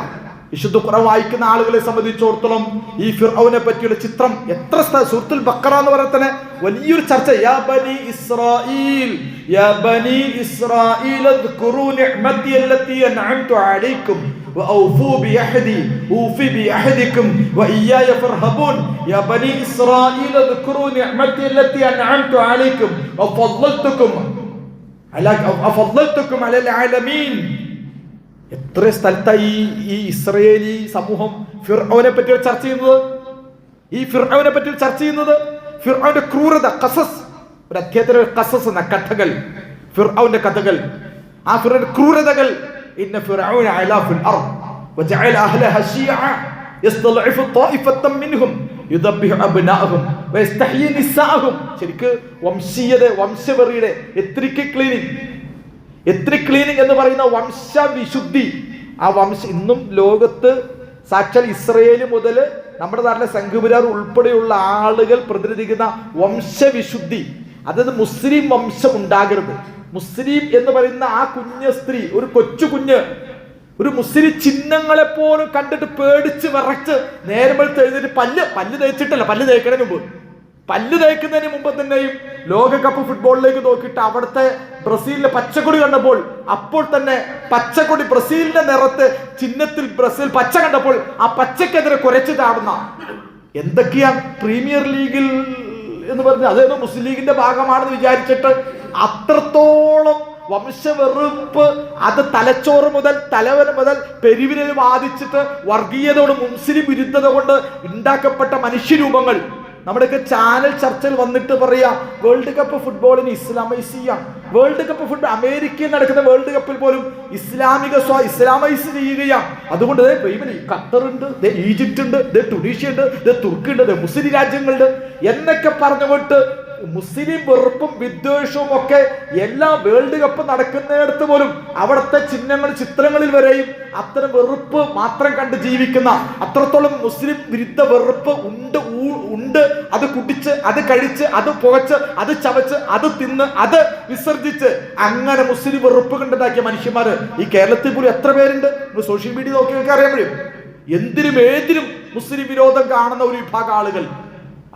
വിശുദ്ധ ഖുർആൻ വായിക്കുന്ന ആളുകളെ സംബന്ധിച്ചിടത്തോളം ഈ ഫിർഔനെ പറ്റിയുള്ള ചിത്രം എത്ര, സൂറത്തുൽ ബഖറ എന്ന് പറയുന്ന തന്നെ വലിയൊരു ചർച്ച. യാ ബനി ഇസ്രായീൽ അദ്കുറൂ നിഅമതി അല്ലതി അൻഅംതു അലൈക്കും വഔഫൂ ബിഅഹദി ഊഫി ബിഅഹദിക്കും വഇയ്യായ ഫർഹബൂൻ. യാ ബനി ഇസ്രായീൽ അദ്കുറൂ നിഅമതി അല്ലതി അൻഅംതു അലൈക്കും വഫضلتكم അലൽ ആലമീൻ. എത്ര സ്ഥലത്തായി ഈ ഇസ്രായേലി സമൂഹം ഫിർഔനെ പറ്റി ചർച്ച ചെയ്യുന്നത്. ഈ ഫിർഔനെ പറ്റി ചർച്ച ചെയ്യുന്നത് ഫിർഔന്റെ ക്രൂരത, ഖസസ്, ഒരു അധ്യായത്തിലെ ഖസസ് എന്ന കഥകൾ, ഫിർഔന്റെ കഥകൾ, ആ ഫിർഔന്റെ ക്രൂരതകൾ. ഇന്ന ഫിർഔന അലാ ഫിൽ അർദ് വജഅല അഹ്ലഹാ ശിയഅ യസ്തളഇഫു ത്വായിഫത്തൻ മിൻഹും യുദബ്ബിഹു അബ്നാഅഹും വയസ്തഹ്യി നിസാഅഹും. ശരിക്ക് വംശീയത, വംശവെറിയുടെ എത്നിക് ക്ലീനിങ് എന്ന് പറയുന്ന വംശവിശുദ്ധി. ആ ഇന്നും ലോകത്ത് സാക്ഷാൽ ഇസ്രയേൽ മുതൽ നമ്മുടെ നാട്ടിലെ സംഘപരിവാർ ഉൾപ്പെടെയുള്ള ആളുകൾ പ്രതിനിധിക്കുന്ന വംശവിശുദ്ധി, അതായത് മുസ്ലിം വംശം ഉണ്ടാകരുത്. മുസ്ലിം എന്ന് പറയുന്ന ആ കുഞ്ഞ് സ്ത്രീ, ഒരു കൊച്ചു കുഞ്ഞ്, ഒരു മുസ്ലിം ചിഹ്നങ്ങളെ പോലും കണ്ടിട്ട് പേടിച്ച് വിറച്ച് നേരം വെളുത്ത് എഴുന്നേറ്റ് പല്ല് തേച്ചിട്ടല്ല, പല്ല് തേക്കുന്നതിന് മുമ്പ് തന്നെയും ലോകകപ്പ് ഫുട്ബോളിലേക്ക് നോക്കിയിട്ട് അവിടുത്തെ ബ്രസീലിലെ പച്ചക്കൊടി കണ്ടപ്പോൾ അപ്പോൾ തന്നെ പച്ചക്കൊടി ബ്രസീലിന്റെ നിറത്ത് ചിഹ്നത്തിൽ ബ്രസീൽ പച്ച കണ്ടപ്പോൾ ആ പച്ചക്കെതിരെ കുരച്ചു ചാടുന്ന എന്തൊക്കെയാ പ്രീമിയർ ലീഗിൽ എന്ന് പറഞ്ഞ്, അതേതോ മുസ്ലിം ലീഗിന്റെ ഭാഗമാണെന്ന് വിചാരിച്ചിട്ട് അത്രത്തോളം വംശവെറുപ്പ് അത് തലച്ചോറ് മുതൽ തലവര മുതൽ പെരുവിരൽ വാദിച്ചിട്ട് വർഗീയതയോട് മുസ്ലിം വിരുദ്ധത കൊണ്ട് ഉണ്ടാക്കപ്പെട്ട മനുഷ്യരൂപങ്ങൾ നമ്മുടെയൊക്കെ ചാനൽ ചർച്ചയിൽ വന്നിട്ട് പറയാ വേൾഡ് കപ്പ് ഫുട്ബോളിന് ഇസ്ലാമൈസ് ചെയ്യാം. വേൾഡ് കപ്പ് ഫുട്ബോൾ അമേരിക്കയിൽ നടക്കുന്ന വേൾഡ് കപ്പിൽ പോലും ഇസ്ലാമൈസ് ചെയ്യുകയാണ്. അതുകൊണ്ട് ഖത്തർ ഉണ്ട്, ഈജിപ്റ്റ് ഉണ്ട്, ടുണീഷ്യ ഉണ്ട്, തുർക്കി ഉണ്ട്, മുസ്ലിം രാജ്യങ്ങളുണ്ട് എന്നൊക്കെ പറഞ്ഞുകൊണ്ട് മുസ്ലിം വെറുപ്പും വിദ്വേഷവും ഒക്കെ എല്ലാ വേൾഡ് കപ്പ് നടക്കുന്നിടത്ത് പോലും അവിടുത്തെ ചിത്രങ്ങളിൽ വരെയും അത്തരം വെറുപ്പ് മാത്രം കണ്ട് ജീവിക്കുന്ന അത്രത്തോളം മുസ്ലിം വിരുദ്ധ വെറുപ്പ് ഉണ്ട്. അത് കുടിച്ച്, അത് കഴിച്ച്, അത് പുകച്ച്, അത് ചവച്ച്, അത് തിന്ന്, അത് വിസർജിച്ച് അങ്ങനെ മുസ്ലിം വെറുപ്പ് കണ്ടുണ്ടാക്കിയ മനുഷ്യന്മാര് ഈ കേരളത്തിൽ പോലും എത്ര പേരുണ്ട്? സോഷ്യൽ മീഡിയ നോക്കിയൊക്കെ അറിയാൻ കഴിയും. എന്തിനും ഏതിനും മുസ്ലിം വിരോധം കാണുന്ന ഒരു വിഭാഗം ആളുകൾ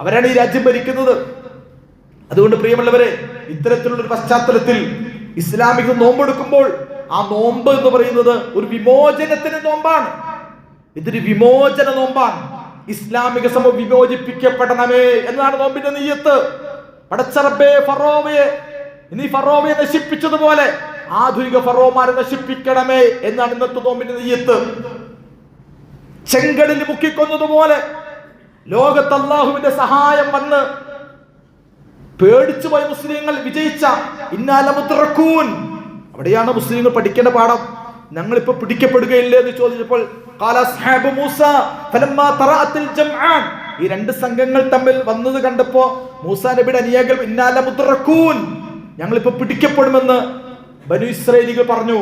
അവരാണ് ഈ രാജ്യം ഭരിക്കുന്നത്. അതുകൊണ്ട് പ്രിയമുള്ളവരെ, ഇത്തരത്തിലുള്ള ഒരു പശ്ചാത്തലത്തിൽ ഇസ്ലാമിക നോമ്പെടുക്കുമ്പോൾ ആ നോമ്പ് എന്ന് പറയുന്നത് ഒരു വിമോചനത്തിന് നോമ്പാണ്. ഇതൊരു വിമോചന നോമ്പാണ്. ഇസ്ലാമിക സമൂഹം വിമോചിപ്പിക്കപ്പെടണമേ എന്നതാണ് നോമ്പിന്റെ നിയ്യത്ത്. പടച്ചറബേ ഫറോവയെ, നീ ഫറോവയെ നശിപ്പിച്ചതുപോലെ ആധുനിക ഫറോമാരെ നശിപ്പിക്കണമേ എന്നാണ് ഇന്നത്തെ നോമ്പിന്റെ നിയ്യത്ത്. ചെങ്കടലിൽ മുക്കിക്കൊന്നതുപോലെ ലോകത്ത് അല്ലാഹുവിന്റെ സഹായം വന്ന് പേടിച്ചു പോയ മുസ്ലിങ്ങൾ വിജയിച്ച ഇന്നാലമുദ്റക്കൂൻ, അവിടെയാണ് മുസ്ലിങ്ങൾ പഠിക്കേണ്ട പാഠം. ഞങ്ങളിപ്പോ പിടിക്കപ്പെടുകയില്ലേ എന്ന് ചോദിച്ചപ്പോൾ ഈ രണ്ട് സംഘങ്ങൾ തമ്മിൽ വന്നത് കണ്ടപ്പോ മൂസാ നബിയുടെ അനുയായികൾ ഇന്നാലമുദ്റക്കൂൻ, ഞങ്ങളിപ്പോ പിടിക്കപ്പെടുമെന്ന് ബനു ഇസ്രായേലികൾ പറഞ്ഞു.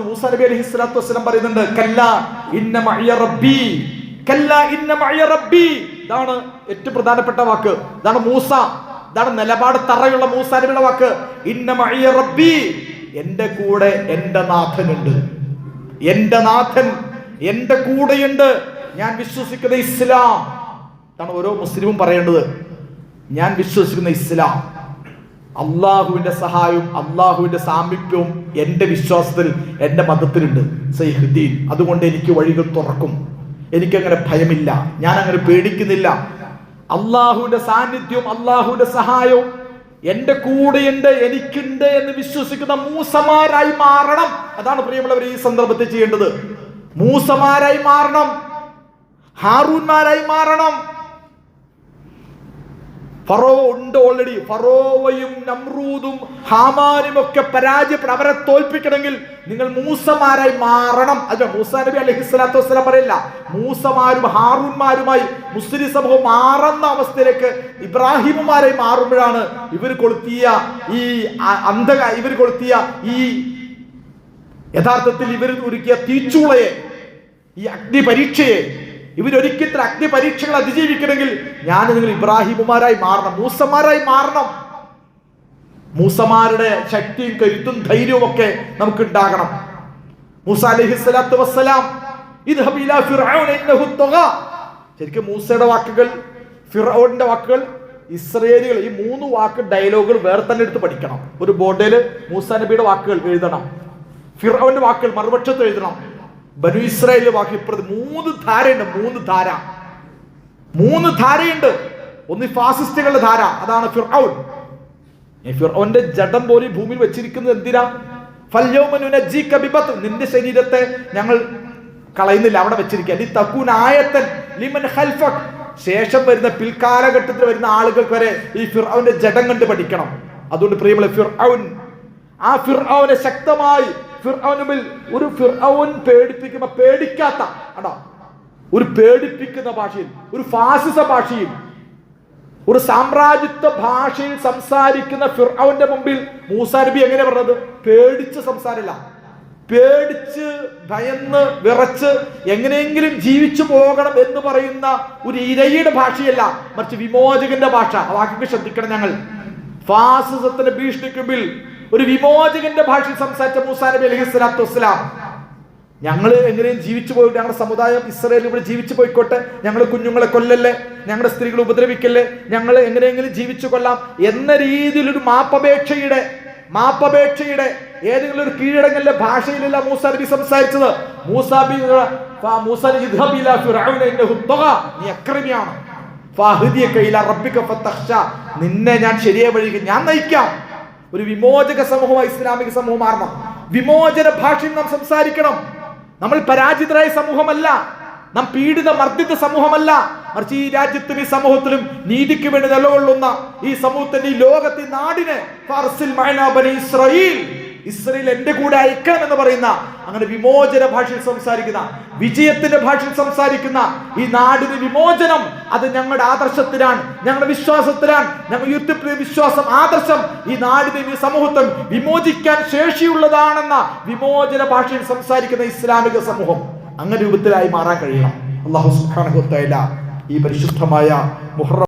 മൂസാ നബി അലൈഹി സ്വലാത്തു വസ്സലാം പറയുന്നുണ്ട്, കല്ലാ ഇന്ന മഅയ റബ്ബി, കല്ലാ ഇന്ന മഅയ റബ്ബി. ഇതാണ് ഏറ്റവും പ്രധാനപ്പെട്ട വാക്ക്. ഇതാണ് മൂസ, ഇതാണ് നിലപാട് തറയുള്ള മൂസാ നബിയുടെ വാക്ക്. ഇന്ന മഅയ റബ്ബി, എന്റെ കൂടെ എന്റെ നാഥനുണ്ട്. എന്റെ നാഥൻ എന്റെ കൂടെയുണ്ട്. ഞാൻ വിശ്വസിക്കുന്ന ഇസ്ലാം, ഇതാണ് ഓരോ മുസ്ലിമും പറയേണ്ടത്. ഞാൻ വിശ്വസിക്കുന്ന ഇസ്ലാം, അള്ളാഹുവിന്റെ സഹായവും അള്ളാഹുവിന്റെ സാമീപ്യവും എന്റെ വിശ്വാസത്തിൽ, എന്റെ മതത്തിലുണ്ട്. സൈഹുദ്ദീൻ, അതുകൊണ്ട് എനിക്ക് വഴികൾ തുറക്കും. എനിക്കങ്ങനെ ഭയമില്ല, ഞാൻ അങ്ങനെ പേടിക്കുന്നില്ല. അള്ളാഹുവിന്റെ സാന്നിധ്യവും അള്ളാഹുവിന്റെ സഹായവും എന്റെ കൂടെയുണ്ട്, എനിക്കുണ്ട് എന്ന് വിശ്വസിക്കുന്ന മൂസമാരായി മാറണം. അതാണ് പ്രിയമുള്ളവർ ഈ സന്ദർഭത്തിൽ ചെയ്യേണ്ടത്. മൂസമാരായി മാറണം, ഹാറൂന്മാരായി മാറണം. ഫറോ ഉണ്ട് ഓൾറെഡി. ഫറോവയും നമ്രൂദും ഹാമാനും ഒക്കെ പരാജയപ്പെട്ട് അവരെ തോൽപ്പിക്കണമെങ്കിൽ നിങ്ങൾ മൂസമാരായി മാറണം. അത് മൂസാ നബി അലൈഹി സ്വലാത്തു വസ്സലാം പറയില്ല, മൂസമാരും ഹാറൂന്മാരുമായി മുസ്ലിം സമൂഹം മാറുന്ന അവസ്ഥയിലേക്ക് ഇബ്രാഹിമുമാരായി മാറുമ്പോഴാണ് ഇവർ കൊളുത്തിയ ഈ യഥാർത്ഥത്തിൽ ഇവർ ഒരുക്കിയ തീച്ചൂളയെ, ഈ അഗ്നി പരീക്ഷയെ, ഇവരൊരിക്കൽ അഗ്നി പരീക്ഷകൾ അതിജീവിക്കണമെങ്കിൽ ഞാൻ നിങ്ങൾ ഇബ്രാഹിമുമാരായി മാറണം, മൂസമാരായി മാറണം. മൂസമാരുടെ ശക്തിയും കരുത്തും ധൈര്യവും ഒക്കെ നമുക്ക് ഉണ്ടാകണം. മൂസ അലൈഹി സ്വലാത്തു വസ്സലാം ഇദ്ഹബ് ഇലാ ഫിർഔന ഇന്നഹു തഗാ. ശരിക്കും മൂസയുടെ വാക്കുകൾ, ഫിർഔന്റെ വാക്കുകൾ, ഇസ്രായേലികൾ ഈ മൂന്ന് വാക്ക് ഡയലോഗുകൾ വേറെ തന്നെ എടുത്ത് പഠിക്കണം. ഒരു ബോർഡിൽ മൂസാ നബിയുടെ വാക്കുകൾ എഴുതണം, ഫിർഔന്റെ വാക്കുകൾ മറുപക്ഷത്ത് എഴുതണം, ബനു ഇസ്രായേലിന്റെ വാക്ക് ഇപ്പുറത്ത്. മൂന്ന് ധാരയുണ്ട്. ഒന്ന് ഫാസിസ്റ്റുകളുടെ ധാര, അതാണ് ഫിർഔൻ. ഫിർഔന്റെ ജഡം പോലും ഭൂമിയിൽ വെച്ചിരിക്കുന്നത് എന്തിനാ? ഫൽയൗമ നുനജ്ജിക ബിബത്ൻ, നിന്റെ ശരീരത്തെ ഞങ്ങൾ കളയുന്നില്ല, അവിടെ വെച്ചിരിക്കുക. ലിതകൂന ആയതൻ ലിമൻ ഖൽഫക്, ശേഷം വരുന്ന പിൽക്കാലഘട്ടത്തിൽ വരുന്ന ആളുകൾക്ക് വരെ ഈ ഫിർഔന്റെ ജഡം കണ്ട് പഠിക്കണം. അതുകൊണ്ട് പ്രിയമുള്ള ഫിർഔൻ, ആ ഫിർഔനെ ശക്തമായി ഒരു ഫിർഔൻ പേടിപ്പിക്കുമ്പോ പേടിക്കാത്ത ഒരു പേടിപ്പിക്കുന്ന ഭാഷയിൽ, ഒരു ഫാസിസ ഭാഷയിൽ, ഒരു സാമ്രാജ്യത്വ ഭാഷയിൽ സംസാരിക്കുന്ന ഫിർഔന്റെ മുമ്പിൽ മൂസാ നബി എങ്ങനെ പറഞ്ഞത്? പേടിച്ച് സംസാരമില്ല, പേടിച്ച് ഭയന്ന് വിറച്ച് എങ്ങനെയെങ്കിലും ജീവിച്ചു പോകണം എന്ന് പറയുന്ന ഒരു ഇരയുടെ ഭാഷയല്ല, മറിച്ച് വിമോചകന്റെ ഭാഷ. ആ വാക്കൊക്കെ ശ്രദ്ധിക്കണം. ഞങ്ങൾ ഫാസിസത്തിന്റെ ഭീഷണിക്കുമ്പിൽ ഒരു വിമോചകന്റെ ഭാഷയിൽ സംസാരിച്ച മൂസാ നബി അലൈഹി സ്വലാത്തു വസ്സലാം, ഞങ്ങൾ എങ്ങനെയും ജീവിച്ചു പോയിട്ട് ഞങ്ങളുടെ സമുദായം ഇസ്രായേൽ ഇവിടെ ജീവിച്ചു പോയിക്കോട്ടെ, ഞങ്ങൾ കുഞ്ഞുങ്ങളെ കൊല്ലല്ലേ, ഞങ്ങളുടെ സ്ത്രീകളെ ഉപദ്രവിക്കല്ലേ, ഞങ്ങൾ എങ്ങനെയെങ്കിലും ജീവിച്ചു കൊള്ളാം എന്ന രീതിയിലൊരു മാപ്പപേക്ഷയുടെ ഏതെങ്കിലും ഒരു കീഴടങ്ങലിന്റെ ഭാഷയിലല്ല മൂസാ നബി സംസാരിച്ചത്. നീ അക്രമിയാണ്, നിന്നെ ഞാൻ ശരിയായ വഴിക്ക് ഞാൻ നയിക്കാം. ഒരു വിമോചക സമൂഹമായി ഇസ്ലാമിക സമൂഹം മാറണം. വിമോചന ഭാഷയിൽ നാം സംസാരിക്കണം. നമ്മൾ പരാജിതരായ സമൂഹമല്ല, നാം പീഡിത മർദ്ദിത സമൂഹമല്ല, മറിച്ച് ഈ രാജ്യത്തും ഈ സമൂഹത്തിലും നീതിക്ക് വേണ്ടി നിലകൊള്ളുന്ന ഈ സമൂഹത്തിന്റെ ഈ ലോകത്തെ നാടിനെ ഇസ്രായേൽ എന്റെ കൂടെ അയക്കണം എന്ന് പറയുന്ന അങ്ങനെ വിമോചന ഭാഷയിൽ സംസാരിക്കുന്ന, വിജയത്തിന്റെ ഭാഷയിൽ സംസാരിക്കുന്ന ഈ നാടിന് വിമോചനം അത് ഞങ്ങളുടെ ആദർശത്തിലാണ്, ഞങ്ങളുടെ വിശ്വാസത്തിലാണ്. ഞങ്ങൾ യൂത്ത് വിശ്വാസം, ആദർശം ഈ നാടിനെയും ഈ സമൂഹത്തും വിമോചിക്കാൻ ശേഷിയുള്ളതാണെന്ന വിമോചന ഭാഷയിൽ സംസാരിക്കുന്ന ഇസ്ലാമിക സമൂഹം അങ്ങനെ രൂപത്തിലായി മാറാൻ കഴിയണം. അല്ലാഹു സുബ്ഹാനഹു വ തആല ഈ പരിശുദ്ധമായ മുഹറം